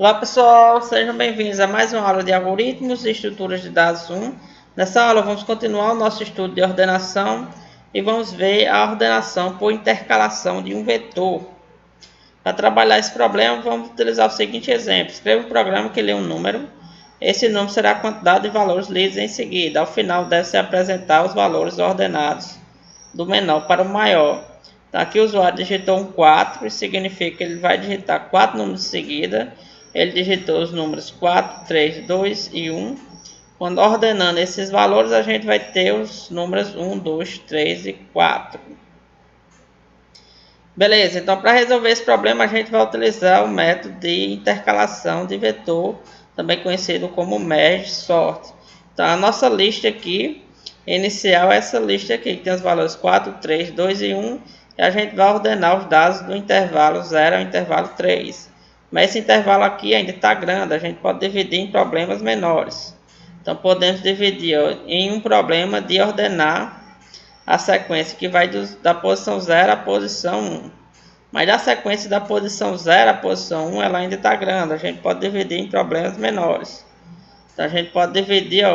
Olá pessoal, sejam bem-vindos a mais uma aula de algoritmos e estruturas de dados 1. Nessa aula vamos continuar o nosso estudo de ordenação e vamos ver a ordenação por intercalação de um vetor. Para trabalhar esse problema vamos utilizar o seguinte exemplo: escreva um programa que lê um número, esse número será a quantidade de valores lidos em seguida. Ao final deve-se apresentar os valores ordenados do menor para o maior. Então, aqui o usuário digitou um 4, isso significa que ele vai digitar 4 números em seguida. Ele digitou os números 4, 3, 2 e 1. Quando ordenando esses valores, a gente vai ter os números 1, 2, 3 e 4. Beleza, então para resolver esse problema, a gente vai utilizar o método de intercalação de vetor, também conhecido como merge sort. Então a nossa lista aqui, inicial é essa lista aqui, que tem os valores 4, 3, 2 e 1. E a gente vai ordenar os dados do intervalo 0 ao intervalo 3. Mas esse intervalo aqui ainda está grande, a gente pode dividir em problemas menores. Então podemos dividir em um problema de ordenar a sequência que vai da posição 0 à posição 1. Mas da sequência da posição 0 à posição 1, ela ainda está grande, a gente pode dividir em problemas menores. Então a gente pode dividir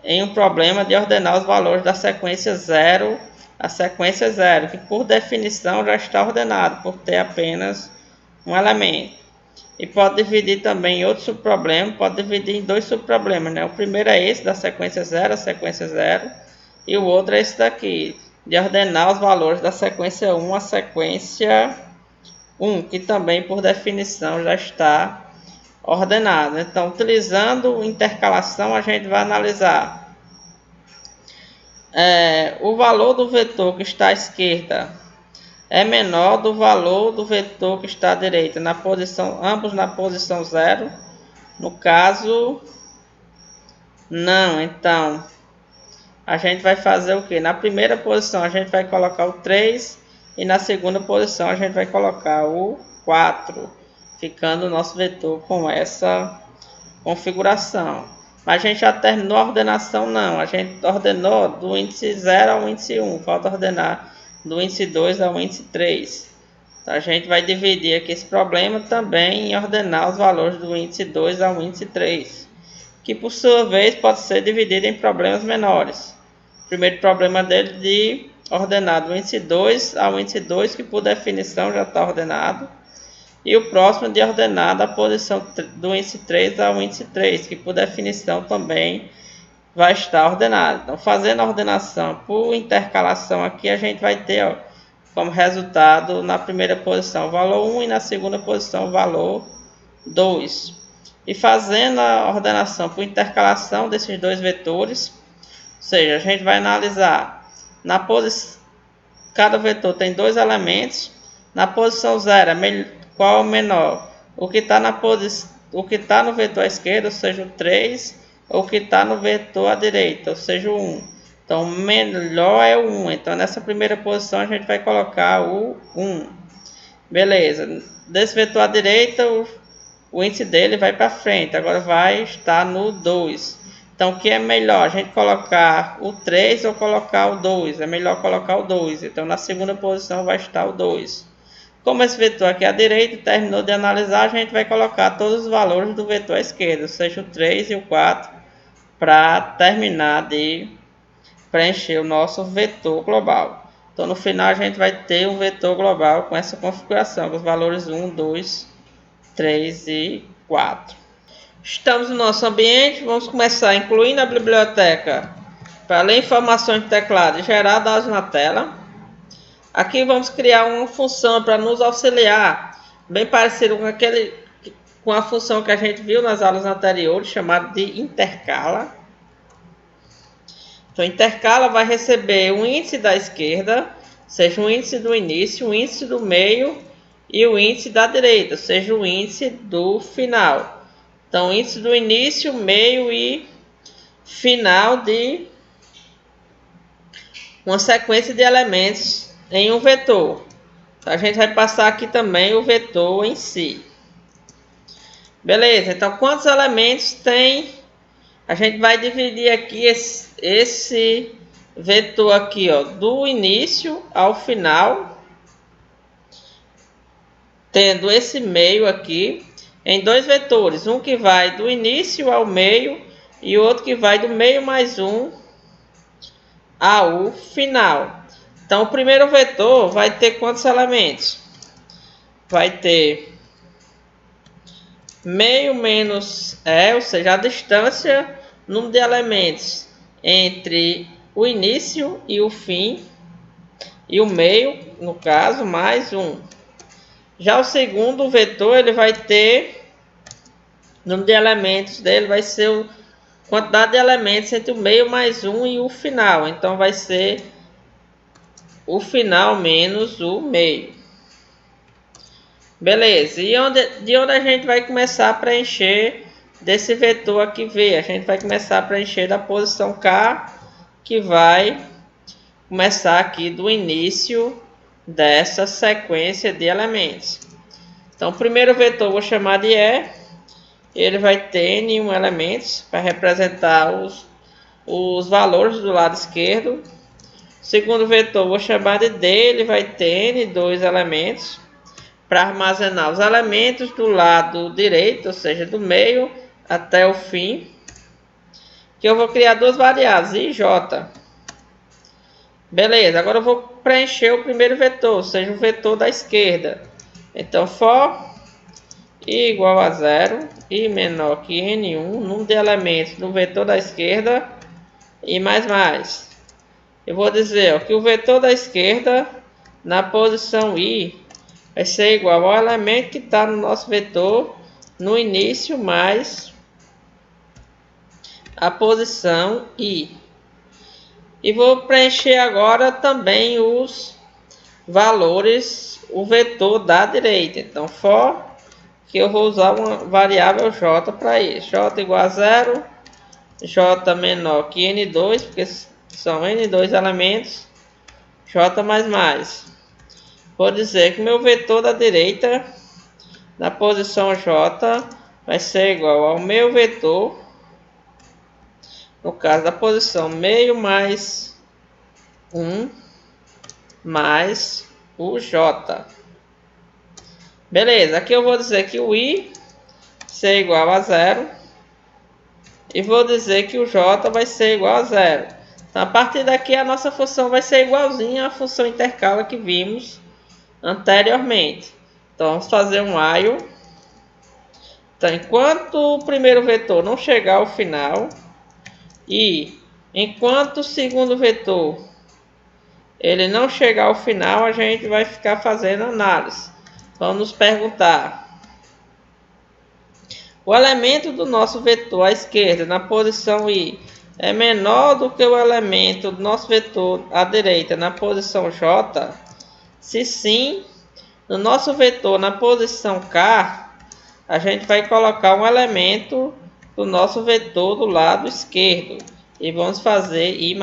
em um problema de ordenar os valores da sequência 0 à sequência 0, que por definição já está ordenado, por ter apenas um elemento. E pode dividir também em outro subproblema, pode dividir em dois subproblemas, né? O primeiro é esse, da sequência 0 à sequência 0, e o outro é esse daqui, de ordenar os valores da sequência 1 à sequência 1, que também por definição já está ordenado. Então, utilizando intercalação, a gente vai analisar o valor do vetor que está à esquerda é menor do valor do vetor que está à direita, ambos na posição 0. No caso, não. Então, a gente vai fazer o que? Na primeira posição a gente vai colocar o 3 e na segunda posição a gente vai colocar o 4, ficando o nosso vetor com essa configuração. Mas a gente já terminou a ordenação? Não. A gente ordenou do índice 0 ao índice 1. Falta ordenar do índice 2 ao índice 3. Então, a gente vai dividir aqui esse problema também em ordenar os valores do índice 2 ao índice 3, que por sua vez pode ser dividido em problemas menores. O primeiro problema dele de ordenar do índice 2 ao índice 2, que por definição já está ordenado. E o próximo de ordenar da posição do índice 3 ao índice 3, que por definição também vai estar ordenado. Então, fazendo a ordenação por intercalação aqui, a gente vai ter como resultado na primeira posição o valor 1 e na segunda posição o valor 2. E fazendo a ordenação por intercalação desses dois vetores, ou seja, a gente vai analisar cada vetor tem dois elementos. Na posição 0, qual é o menor? O que está no vetor à esquerda, ou seja, o 3, ou o que está no vetor à direita, ou seja, o 1. Então, o melhor é o 1. Então, nessa primeira posição, a gente vai colocar o 1. Beleza. Desse vetor à direita, o índice dele vai para frente. Agora vai estar no 2. Então, o que é melhor? A gente colocar o 3 ou colocar o 2? É melhor colocar o 2. Então, na segunda posição vai estar o 2. Como esse vetor aqui à direita terminou de analisar, a gente vai colocar todos os valores do vetor à esquerda, ou seja, o 3 e o 4, para terminar de preencher o nosso vetor global. Então, no final, a gente vai ter um vetor global com essa configuração, com os valores 1, 2, 3 e 4. Estamos no nosso ambiente, vamos começar incluindo a biblioteca para ler informações de teclado e gerar dados na tela. Aqui vamos criar uma função para nos auxiliar, bem parecido com a função que a gente viu nas aulas anteriores, chamada de intercala. Então, intercala vai receber o índice da esquerda, seja o índice do início, o índice do meio e o índice da direita, seja o índice do final. Então, índice do início, meio e final de uma sequência de elementos em um vetor. Então, a gente vai passar aqui também o vetor em si. Beleza, então quantos elementos tem? A gente vai dividir aqui esse vetor aqui, do início ao final, tendo esse meio aqui, em dois vetores, um que vai do início ao meio e outro que vai do meio mais 1 ao final. Então, o primeiro vetor vai ter quantos elementos? Vai ter meio menos ou seja, a distância, número de elementos entre o início e o fim, e o meio, no caso, mais 1. Já o segundo vetor, ele vai ter, o número de elementos dele vai ser a quantidade de elementos entre o meio mais 1 e o final. Então, vai ser o final menos o meio. Beleza, e de onde a gente vai começar a preencher desse vetor aqui V? A gente vai começar a preencher da posição K, que vai começar aqui do início dessa sequência de elementos. Então, o primeiro vetor eu vou chamar de E, ele vai ter N1 elementos para representar os valores do lado esquerdo. O segundo vetor eu vou chamar de D, ele vai ter N2 elementos para armazenar os elementos do lado direito, ou seja, do meio até o fim, que eu vou criar duas variáveis, I e J. Beleza, agora eu vou preencher o primeiro vetor, ou seja, o vetor da esquerda. Então, for I igual a 0, I menor que N1, número de elementos do vetor da esquerda, e mais. Eu vou dizer que o vetor da esquerda, na posição I, vai ser igual ao elemento que está no nosso vetor no início mais a posição I. E vou preencher agora também os valores, o vetor da direita. Então, for, que eu vou usar uma variável J para isso. J igual a 0, J menor que N2, porque são N2 elementos, J mais. Vou dizer que meu vetor da direita, na posição J, vai ser igual ao meu vetor, no caso da posição meio mais 1 mais o J. Beleza, aqui eu vou dizer que o I ser igual a 0 e vou dizer que o J vai ser igual a 0. Então, a partir daqui a nossa função vai ser igualzinha à função intercala que vimos anteriormente. Então, vamos fazer um while. Então, enquanto o primeiro vetor não chegar ao final e enquanto o segundo vetor ele não chegar ao final, a gente vai ficar fazendo análise. Vamos nos perguntar: o elemento do nosso vetor à esquerda, na posição I, é menor do que o elemento do nosso vetor à direita, na posição J? Se sim, no nosso vetor na posição K, a gente vai colocar um elemento do nosso vetor do lado esquerdo e vamos fazer I++.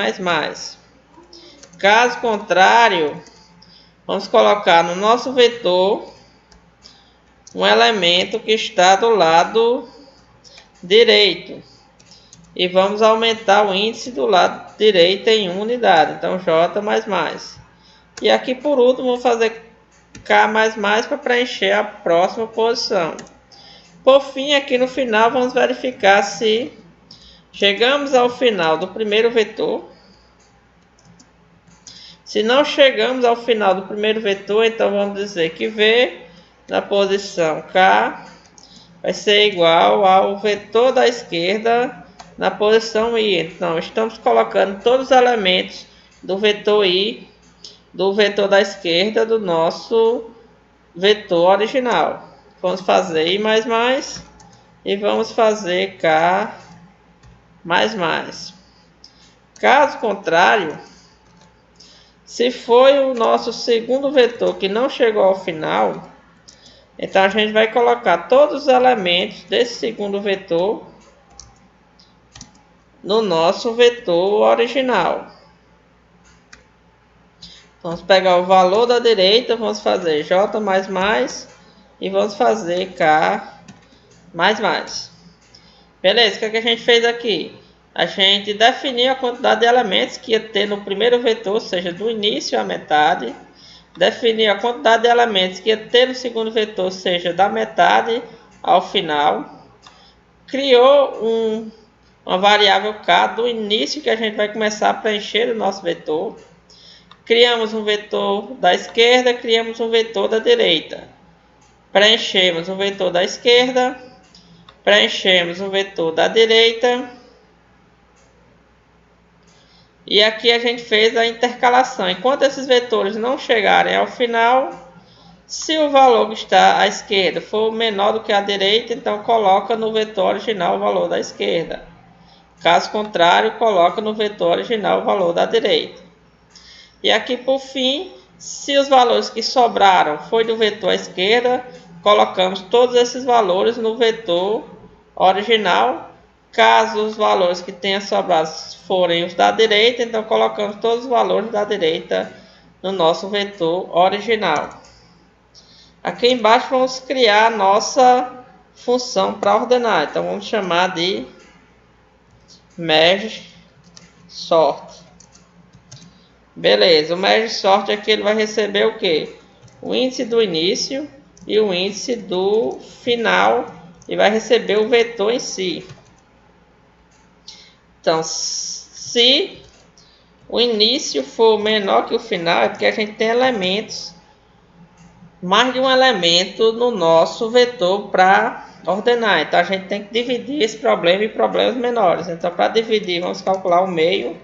Caso contrário, vamos colocar no nosso vetor um elemento que está do lado direito e vamos aumentar o índice do lado direito em 1 unidade, então J++. E aqui por último vou fazer K++ para preencher a próxima posição. Por fim, aqui no final vamos verificar se chegamos ao final do primeiro vetor. Se não chegamos ao final do primeiro vetor, então vamos dizer que V na posição K vai ser igual ao vetor da esquerda na posição I. Então, estamos colocando todos os elementos do vetor I, do vetor da esquerda do nosso vetor original. Vamos fazer I++ e vamos fazer K++. Caso contrário, se foi o nosso segundo vetor que não chegou ao final, então a gente vai colocar todos os elementos desse segundo vetor no nosso vetor original. Vamos pegar o valor da direita, vamos fazer J++ e vamos fazer K++. Beleza, o que a gente fez aqui? A gente definiu a quantidade de elementos que ia ter no primeiro vetor, ou seja, do início à metade. Definiu a quantidade de elementos que ia ter no segundo vetor, ou seja, da metade ao final. Criou uma variável k do início que a gente vai começar a preencher o nosso vetor. Criamos um vetor da esquerda, criamos um vetor da direita. Preenchemos o vetor da esquerda, preenchemos o vetor da direita. E aqui a gente fez a intercalação. Enquanto esses vetores não chegarem ao final, se o valor que está à esquerda for menor do que a direita, então coloca no vetor original o valor da esquerda. Caso contrário, coloca no vetor original o valor da direita. E aqui por fim, se os valores que sobraram foi do vetor à esquerda, colocamos todos esses valores no vetor original. Caso os valores que tenham sobrado forem os da direita, então colocamos todos os valores da direita no nosso vetor original. Aqui embaixo vamos criar a nossa função para ordenar. Então vamos chamar de merge sort. Beleza, o merge sort aqui ele vai receber o que? O índice do início e o índice do final, e vai receber o vetor em si. Então, se o início for menor que o final, é porque a gente tem elementos, mais de um elemento no nosso vetor para ordenar. Então, a gente tem que dividir esse problema em problemas menores. Então, para dividir, vamos calcular o meio,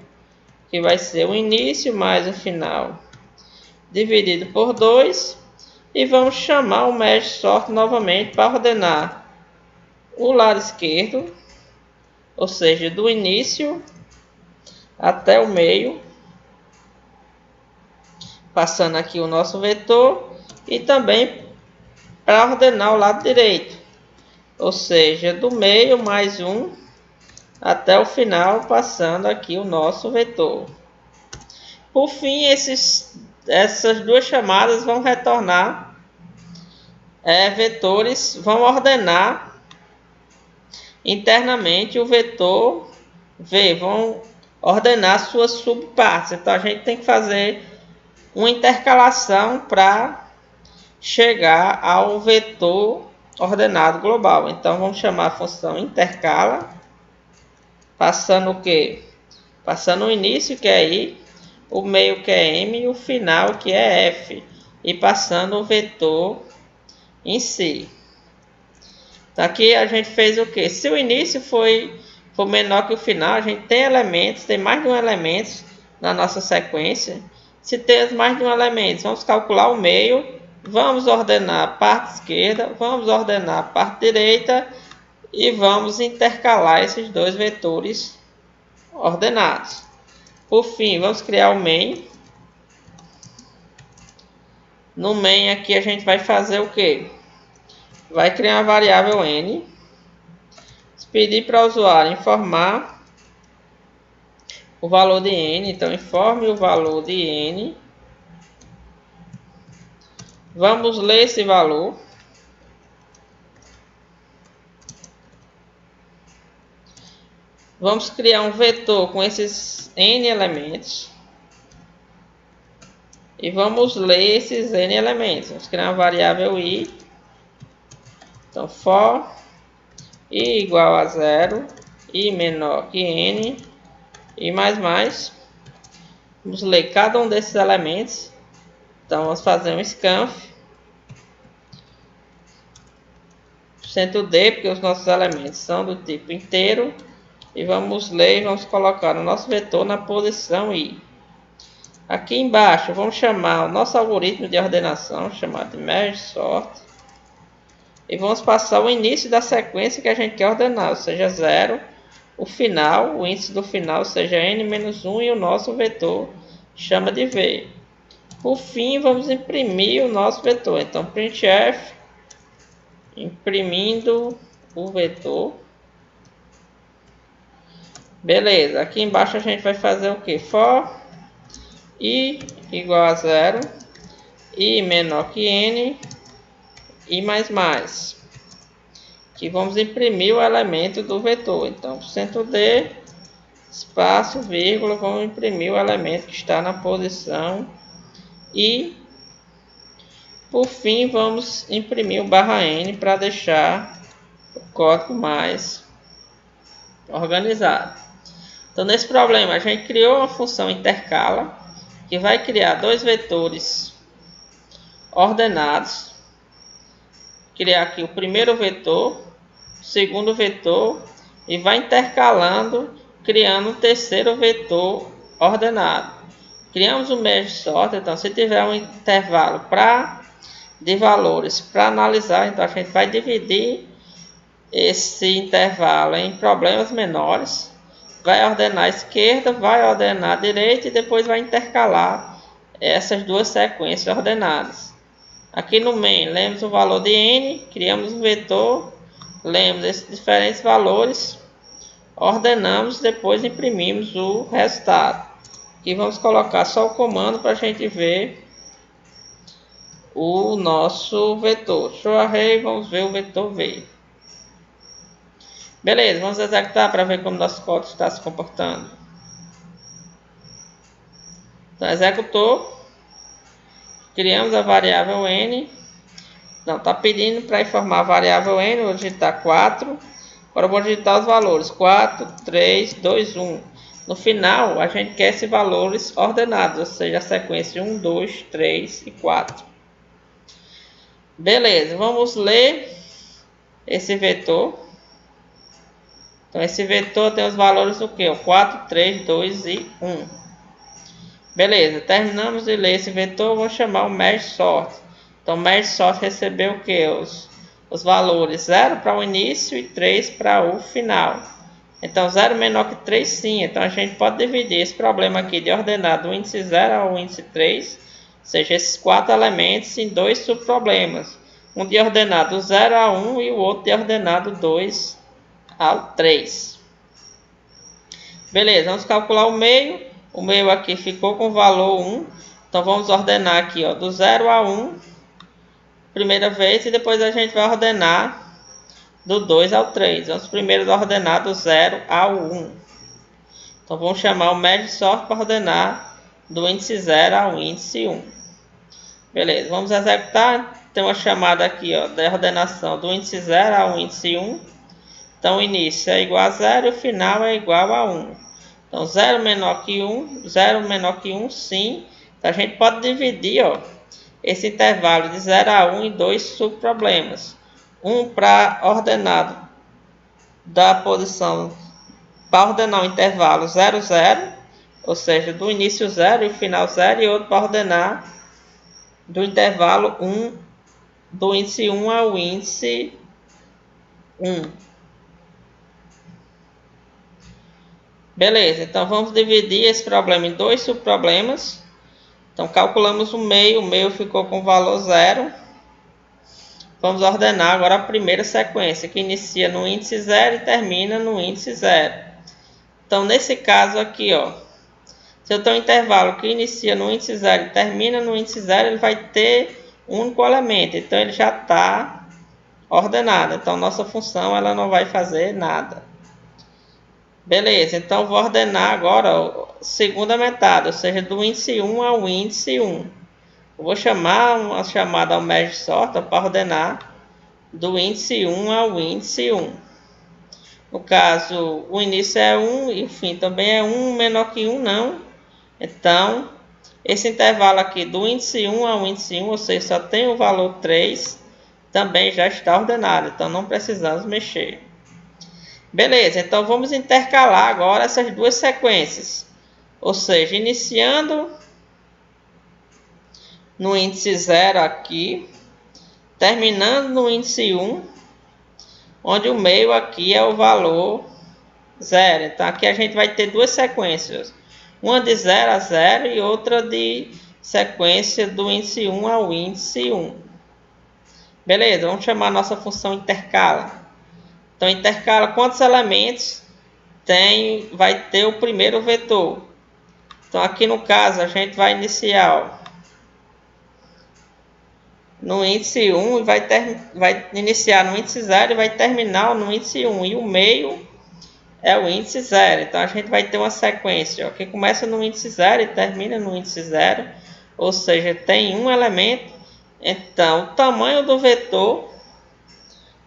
que vai ser o início mais o final, dividido por 2. E vamos chamar o merge sort novamente para ordenar o lado esquerdo, ou seja, do início até o meio, passando aqui o nosso vetor, e também para ordenar o lado direito, ou seja, do meio mais 1 até o final, passando aqui o nosso vetor. Por fim, essas duas chamadas vão retornar vetores, vão ordenar internamente o vetor V, vão ordenar suas subpartes. Então a gente tem que fazer uma intercalação para chegar ao vetor ordenado global. Então vamos chamar a função intercala, passando o que? Passando o início, que é I, o meio, que é M, e o final, que é F, e passando o vetor em si. Então aqui a gente fez o que? Se o início for menor que o final, a gente tem elementos, tem mais de um elemento na nossa sequência. Se temos mais de um elemento, vamos calcular o meio, vamos ordenar a parte esquerda, vamos ordenar a parte direita e vamos intercalar esses dois vetores ordenados. Por fim, vamos criar o main. No main aqui a gente vai fazer o que? Vai criar uma variável n, pedir para o usuário informar o valor de n, então informe o valor de n. Vamos ler esse valor. Vamos criar um vetor com esses n elementos. E vamos ler esses n elementos. Vamos criar uma variável i. Então, for i igual a 0, i menor que n, e mais. Vamos ler cada um desses elementos. Então, vamos fazer um scanf. %d, porque os nossos elementos são do tipo inteiro. E vamos ler e vamos colocar o nosso vetor na posição i. Aqui embaixo, vamos chamar o nosso algoritmo de ordenação, chamado de merge sort. E vamos passar o início da sequência que a gente quer ordenar, ou seja, 0. O final, o índice do final, seja n-1, e o nosso vetor chama de v. Por fim, vamos imprimir o nosso vetor. Então, printf, imprimindo o vetor. Beleza, aqui embaixo a gente vai fazer o que? For i igual a 0, i menor que n, e mais. Aqui vamos imprimir o elemento do vetor. Então, %d, espaço, vírgula, vamos imprimir o elemento que está na posição i. Por fim, vamos imprimir o /n para deixar código mais organizado. Então, nesse problema, a gente criou uma função intercala que vai criar dois vetores ordenados. Criar aqui o primeiro vetor, o segundo vetor e vai intercalando, criando um terceiro vetor ordenado. Criamos o merge sort. Então, se tiver um intervalo de valores para analisar, então a gente vai dividir esse intervalo em problemas menores, vai ordenar a esquerda, vai ordenar a direita e depois vai intercalar essas duas sequências ordenadas. Aqui no main, lemos o valor de n, criamos um vetor, lemos esses diferentes valores, ordenamos, depois imprimimos o resultado. Aqui vamos colocar só o comando para a gente ver o nosso vetor. Show array, vamos ver o vetor veio. Beleza, vamos executar para ver como nosso código está se comportando. Então, executou. Criamos a variável n. Não, está pedindo para informar a variável n. Vou digitar 4. Agora vou digitar os valores. 4, 3, 2, 1. No final, a gente quer esses valores ordenados. Ou seja, a sequência 1, 2, 3 e 4. Beleza, vamos ler esse vetor. Então, esse vetor tem os valores do que? 4, 3, 2 e 1. Beleza, terminamos de ler esse vetor, vamos chamar o merge sort. Então, o merge sort recebeu o que? Os valores 0 para o início e 3 para o final. Então, 0 menor que 3, sim. Então, a gente pode dividir esse problema aqui de ordenar do índice 0 ao índice 3, ou seja, esses 4 elementos em dois subproblemas. Um de ordenar do 0 a 1 e o outro de ordenar do 2 ao 3. Beleza, vamos calcular o meio. O meio aqui ficou com o valor 1. Então, vamos ordenar aqui, ó, do 0 a 1, primeira vez, e depois a gente vai ordenar do 2 ao 3. Vamos primeiro ordenar do 0 ao 1. Então, vamos chamar o merge sort para ordenar do índice 0 ao índice 1. Beleza, vamos executar. Tem uma chamada aqui, ó, da ordenação do índice 0 ao índice 1. Então, o início é igual a 0 e o final é igual a 1. Então, 0 menor que 1, 0 menor que 1, sim. Então, a gente pode dividir, ó, esse intervalo de 0 a 1 em dois subproblemas. Um para ordenar da posição, para ordenar o intervalo 0, 0, ou seja, do início 0 e o final 0, e outro para ordenar do intervalo 1, do índice 1 ao índice 1. Beleza, então vamos dividir esse problema em dois subproblemas. Então, calculamos o meio ficou com o valor 0. Vamos ordenar agora a primeira sequência, que inicia no índice 0 e termina no índice 0. Então, nesse caso aqui, ó, se eu tenho um intervalo que inicia no índice 0 e termina no índice 0, ele vai ter um único elemento. Então, ele já está ordenado. Então, nossa função ela não vai fazer nada. Beleza, então vou ordenar agora a segunda metade, ou seja, do índice 1 ao índice 1. Eu vou chamar uma chamada ao merge sort para ordenar do índice 1 ao índice 1. No caso, o início é 1 e o fim também é 1, menor que 1 não. Então, esse intervalo aqui do índice 1 ao índice 1, ou seja, só tem o valor 3, também já está ordenado, então não precisamos mexer. Beleza, então vamos intercalar agora essas duas sequências. Ou seja, iniciando no índice 0 aqui, terminando no índice 1, onde o meio aqui é o valor 0. Então aqui a gente vai ter duas sequências. Uma de 0 a 0 e outra de sequência do índice 1 ao índice 1. Beleza, vamos chamar a nossa função intercala. Então, intercala quantos elementos vai ter o primeiro vetor. Então, aqui no caso, a gente vai iniciar, ó, no índice 1 e vai iniciar no índice 0 e vai terminar no índice 1. E o meio é o índice 0. Então, a gente vai ter uma sequência, ó, que começa no índice 0 e termina no índice 0. Ou seja, tem um elemento. Então, o tamanho do vetor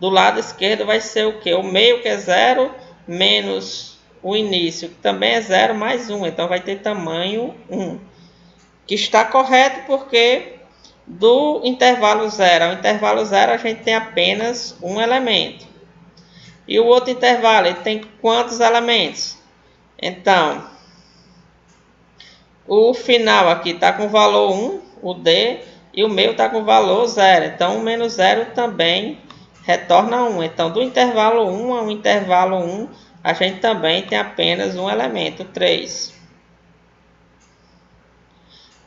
do lado esquerdo vai ser o que? O meio, que é 0, menos o início, que também é 0, mais 1. Então vai ter tamanho 1. Que está correto porque do intervalo 0 ao intervalo 0 a gente tem apenas um elemento. E o outro intervalo ele tem quantos elementos? Então, o final aqui está com valor 1, o D, e o meio está com valor 0. Então, 1 menos 0 também retorna 1. Então, do intervalo 1 ao intervalo 1, a gente também tem apenas um elemento, 3.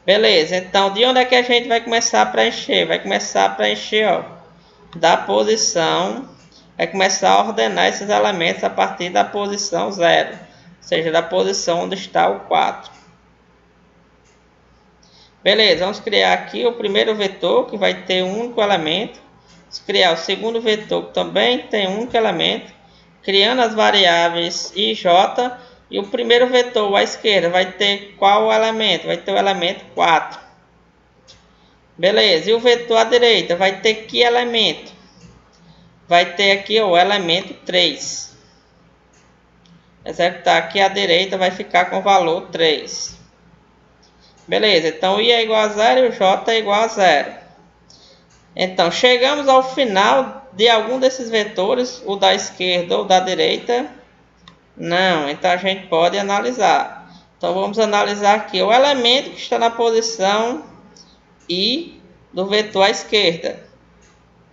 Beleza, então de onde é que a gente vai começar a preencher? Vai começar a preencher, ó, da posição, vai começar a ordenar esses elementos a partir da posição 0, ou seja, da posição onde está o 4. Beleza, vamos criar aqui o primeiro vetor, que vai ter um único elemento. Vamos criar o segundo vetor, que também tem um único elemento, criando as variáveis i e j. E o primeiro vetor à esquerda vai ter qual elemento? Vai ter o elemento 4. Beleza, e o vetor à direita vai ter que elemento? Vai ter aqui o elemento 3. Executar aqui à direita vai ficar com o valor 3. Beleza, então i é igual a 0 e o j é igual a 0. Então, chegamos ao final de algum desses vetores, o da esquerda ou da direita. Não, então a gente pode analisar. Então vamos analisar aqui o elemento que está na posição i do vetor à esquerda.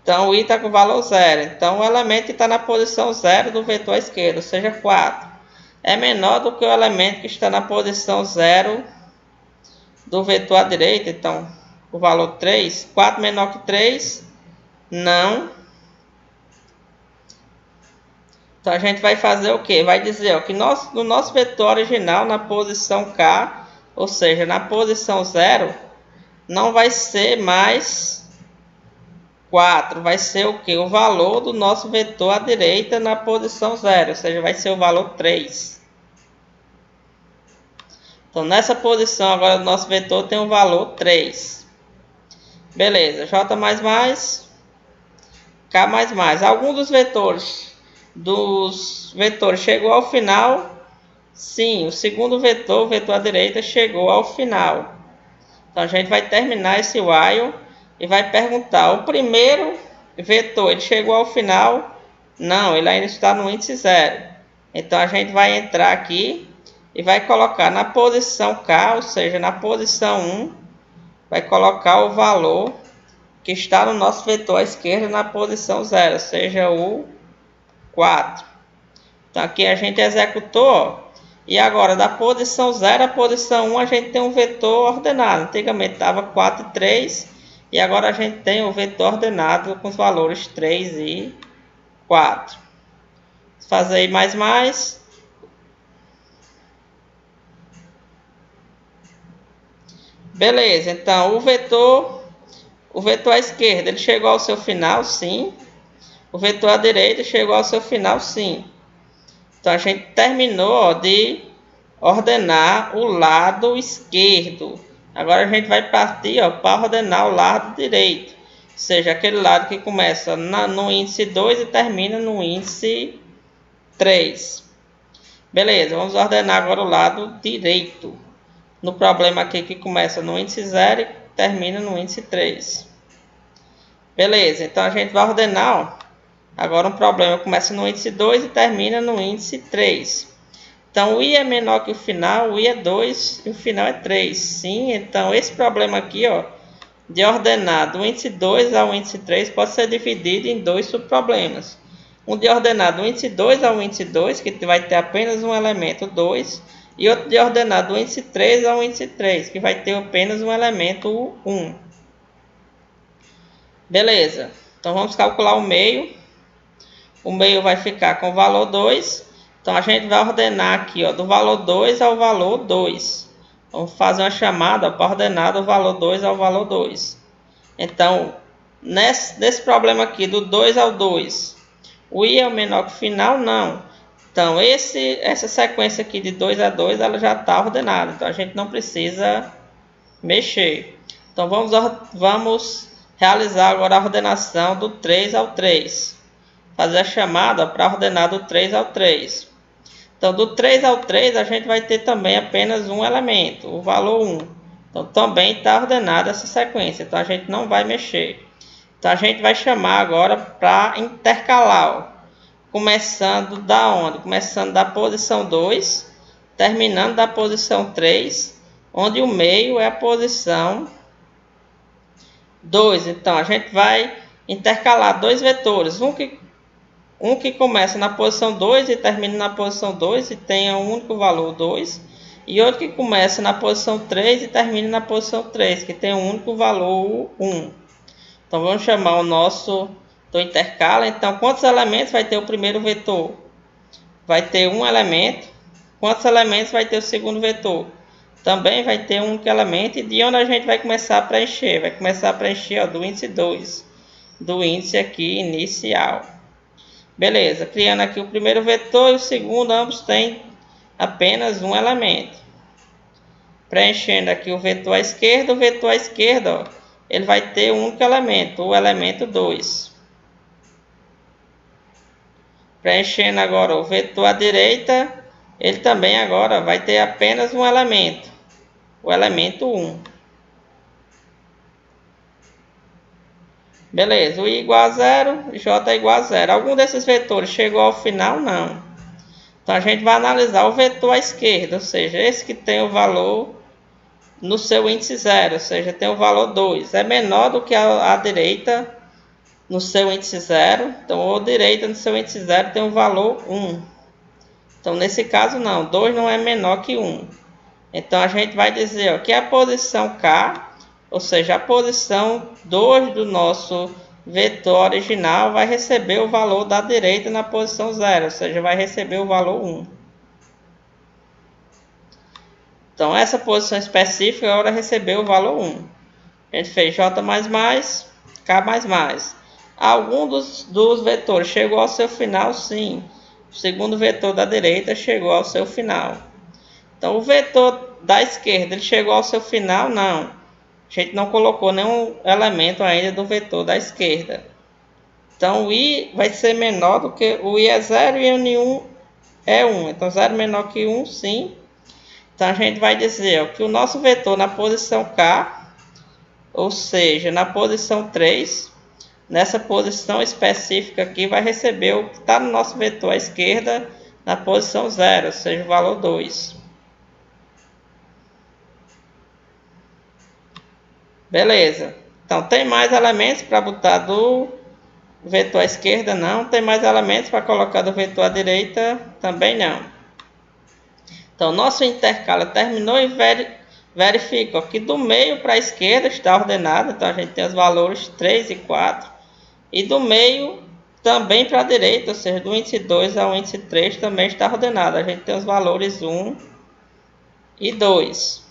Então o i está com valor 0. Então o elemento que está na posição 0 do vetor à esquerda, ou seja, 4, é menor do que o elemento que está na posição 0 do vetor à direita. Então o valor 3, 4 menor que 3, não. Então, a gente vai fazer o quê? Vai dizer ó, que no nosso vetor original, na posição K, ou seja, na posição 0, não vai ser mais 4. Vai ser o quê? O valor do nosso vetor à direita na posição 0, ou seja, vai ser o valor 3. Então, nessa posição agora do nosso vetor tem o valor 3. Beleza, J++, K++. Algum dos vetores chegou ao final? Sim, o segundo vetor, o vetor à direita, chegou ao final. Então a gente vai terminar esse while e vai perguntar: o primeiro vetor ele chegou ao final? Não, ele ainda está no índice 0. Então a gente vai entrar aqui e vai colocar na posição K, ou seja, na posição 1, vai colocar o valor que está no nosso vetor à esquerda na posição 0, ou seja, o 4. Então aqui a gente executou, ó, e agora da posição 0 à posição 1 a gente tem um vetor ordenado. Antigamente estava 4 e 3 e agora a gente tem o vetor ordenado com os valores 3 e 4. Vamos fazer aí mais. Beleza, então o vetor à esquerda ele chegou ao seu final, sim. O vetor à direita chegou ao seu final, sim. Então, a gente terminou ó, de ordenar o lado esquerdo. Agora, a gente vai partir para ordenar o lado direito. Ou seja, aquele lado que começa no índice 2 e termina no índice 3. Beleza, vamos ordenar agora o lado direito. No problema aqui que começa no índice 0 e termina no índice 3. Beleza, então a gente vai ordenar, ó. Agora um problema começa no índice 2 e termina no índice 3. Então o i é menor que o final, o i é 2 e o final é 3. Sim, então esse problema aqui, ó, de ordenar do índice 2 ao índice 3 pode ser dividido em dois subproblemas. Um de ordenar do índice 2 ao índice 2, que vai ter apenas um elemento 2, e outro de ordenar do índice 3 ao índice 3, que vai ter apenas um elemento 1. Beleza, então vamos calcular o meio. O meio vai ficar com o valor 2. Então, a gente vai ordenar aqui ó, do valor 2 ao valor 2. Vamos fazer uma chamada para ordenar do valor 2 ao valor 2. Então, nesse problema aqui, do 2 ao 2, o i é o menor que o final? Não. Então, essa sequência aqui de 2 a 2, ela já está ordenada. Então, a gente não precisa mexer. Então, vamos realizar agora a ordenação do 3 ao 3. fazer a chamada para ordenar do 3 ao 3. Então, do 3 ao 3, a gente vai ter também apenas um elemento, o valor 1. Então, também está ordenada essa sequência, então a gente não vai mexer. Então, a gente vai chamar agora para intercalar, ó. Começando da onde? Começando da posição 2, terminando da posição 3, onde o meio é a posição 2. Então, a gente vai intercalar dois vetores, um que começa na posição 2 e termina na posição 2 e tenha um único valor 2, e outro que começa na posição 3 e termina na posição 3, que tem um único valor 1. Então, vamos chamar o nosso do intercala. Então, quantos elementos vai ter o primeiro vetor? Vai ter um elemento. Quantos elementos vai ter o segundo vetor? Também vai ter um único elemento. E de onde a gente vai começar a preencher? Vai começar a preencher, ó, do índice 2. Do índice aqui inicial. Beleza, criando aqui o primeiro vetor e o segundo, ambos têm apenas um elemento. Preenchendo aqui o vetor à esquerda, ó, ele vai ter um único elemento, o elemento 2. Preenchendo agora o vetor à direita, ele também agora vai ter apenas um elemento, o elemento 1. Beleza, o i igual a 0, j igual a 0. Algum desses vetores chegou ao final? Não. Então, a gente vai analisar o vetor à esquerda, ou seja, esse que tem o valor no seu índice 0, ou seja, tem o valor 2. É menor do que a direita no seu índice 0. Então, a direita no seu índice 0 tem o valor 1. Então, nesse caso, não. 2 não é menor que 1. Então, a gente vai dizer, ó, que a posição K, ou seja, a posição 2 do nosso vetor original vai receber o valor da direita na posição 0, ou seja, vai receber o valor 1. Então, essa posição específica agora recebeu o valor 1. A gente fez J++, K++. Algum dos vetores chegou ao seu final? Sim. O segundo vetor da direita chegou ao seu final. Então, o vetor da esquerda ele chegou ao seu final? Não. A gente não colocou nenhum elemento ainda do vetor da esquerda. Então, o i vai ser menor do que... O i é 0 e o n1 é 1. Então, 0 menor que 1, sim. Então, a gente vai dizer, ó, que o nosso vetor na posição K, ou seja, na posição 3, nessa posição específica aqui, vai receber o que está no nosso vetor à esquerda na posição 0, ou seja, o valor 2. Beleza. Então, tem mais elementos para botar do vetor à esquerda? Não. Tem mais elementos para colocar do vetor à direita? Também não. Então, nosso intercala terminou e verifica, ó, que do meio para a esquerda está ordenado. Então, a gente tem os valores 3 e 4. E do meio também para a direita, ou seja, do índice 2 ao índice 3 também está ordenado. A gente tem os valores 1 e 2.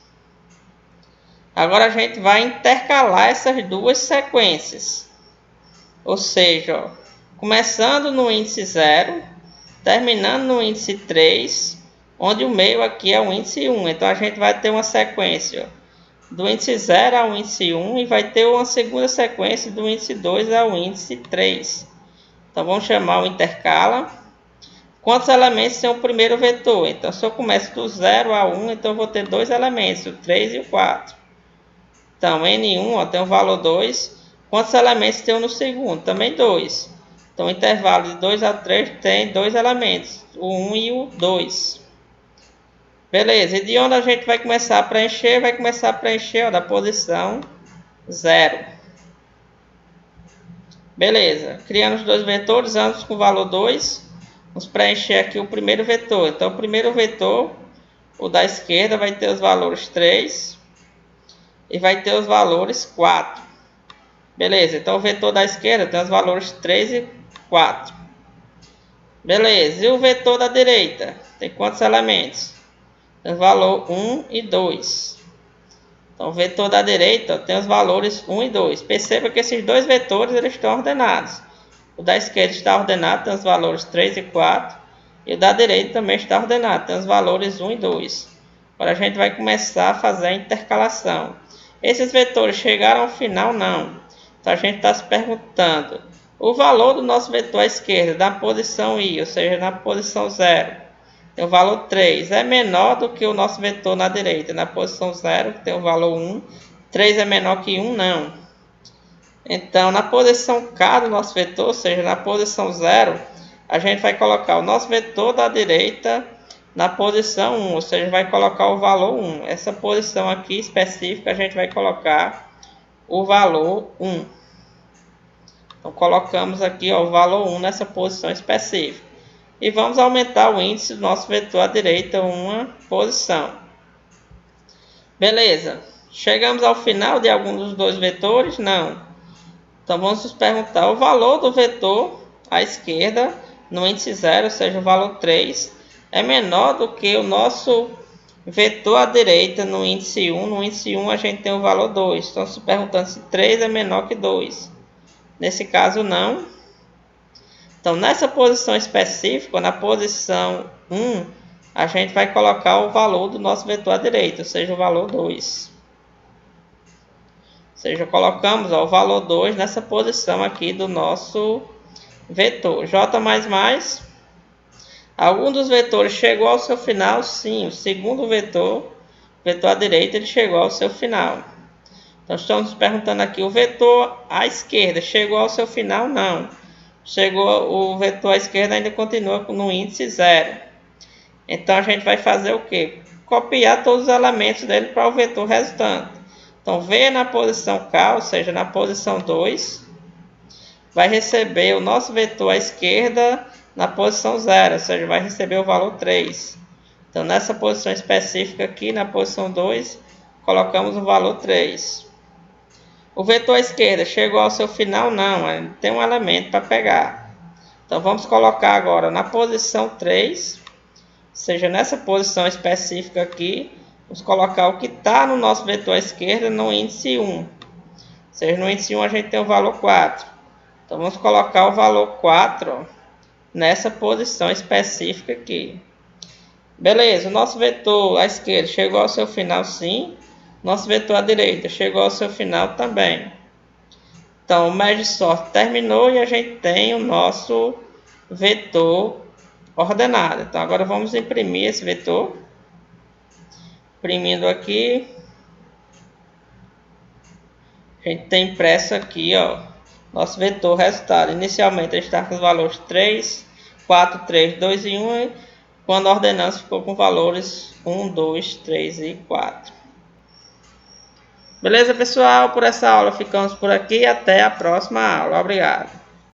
Agora a gente vai intercalar essas duas sequências. Ou seja, ó, começando no índice 0, terminando no índice 3, onde o meio aqui é o índice 1. Então a gente vai ter uma sequência, ó, do índice 0 ao índice 1 e vai ter uma segunda sequência do índice 2 ao índice 3. Então vamos chamar o intercala. Quantos elementos tem o primeiro vetor? Então se eu começo do 0 a 1, então eu vou ter dois elementos, o 3 e o 4. Então, N1, ó, tem o valor 2. Quantos elementos tem no segundo? Também 2. Então, o intervalo de 2 a 3 tem dois elementos, o 1 e o 2. Beleza, e de onde a gente vai começar a preencher? Vai começar a preencher, ó, da posição 0. Beleza, criando os dois vetores, ambos com valor 2. Vamos preencher aqui o primeiro vetor. Então, o primeiro vetor, o da esquerda, vai ter os valores 3. E vai ter os valores 4. Beleza, então o vetor da esquerda tem os valores 3 e 4. Beleza, e o vetor da direita? Tem quantos elementos? Tem o valor 1 e 2. Então o vetor da direita tem os valores 1 e 2. Perceba que esses dois vetores eles estão ordenados. O da esquerda está ordenado, tem os valores 3 e 4. E o da direita também está ordenado, tem os valores 1 e 2. Agora a gente vai começar a fazer a intercalação. Esses vetores chegaram ao final? Não. Então, a gente está se perguntando O valor do nosso vetor à esquerda, na posição I, ou seja, na posição 0, tem o valor 3, é menor do que o nosso vetor na direita, na posição 0, que tem o valor 1. 3 é menor que 1? Não. Então, na posição K do nosso vetor, ou seja, na posição 0, a gente vai colocar o nosso vetor da direita na posição 1, ou seja, vai colocar o valor 1. Essa posição aqui específica, a gente vai colocar o valor 1. Então, colocamos aqui ó, o valor 1 nessa posição específica. E vamos aumentar o índice do nosso vetor à direita uma posição. Beleza. Chegamos ao final de algum dos dois vetores? Não. Então, vamos nos perguntar o valor do vetor à esquerda no índice 0, ou seja, o valor 3, é menor do que o nosso vetor à direita no índice 1. No índice 1 a gente tem o valor 2. Então, se perguntando se 3 é menor que 2. Nesse caso, não. Então, nessa posição específica, na posição 1, a gente vai colocar o valor do nosso vetor à direita, ou seja, o valor 2. Ou seja, colocamos ó, o valor 2 nessa posição aqui do nosso vetor. J++, algum dos vetores chegou ao seu final? Sim, o segundo vetor à direita, ele chegou ao seu final. Então, estamos perguntando aqui, o vetor à esquerda chegou ao seu final? Não. O vetor à esquerda ainda continua no índice 0. Então, a gente vai fazer o quê? Copiar todos os elementos dele para o vetor resultante. Então, V na posição K, ou seja, na posição 2, vai receber o nosso vetor à esquerda na posição 0, ou seja, vai receber o valor 3. Então, nessa posição específica aqui, na posição 2, colocamos o valor 3. O vetor à esquerda chegou ao seu final? Não, tem um elemento para pegar. Então, vamos colocar agora na posição 3, ou seja, nessa posição específica aqui, vamos colocar o que está no nosso vetor à esquerda no índice 1. Ou seja, no índice 1 a gente tem o valor 4. Então, vamos colocar o valor 4 ó, nessa posição específica aqui. Beleza, o nosso vetor à esquerda chegou ao seu final, sim. Nosso vetor à direita chegou ao seu final também. Então, o Merge Sort terminou e a gente tem o nosso vetor ordenado. Então, agora vamos imprimir esse vetor. Imprimindo aqui. A gente tem impresso aqui, ó, nosso vetor resultado. Inicialmente ele está com os valores 3, 4, 3, 2 e 1. E quando ordenamos ficou com valores 1, 2, 3 e 4. Beleza, pessoal? Por essa aula ficamos por aqui. Até a próxima aula. Obrigado.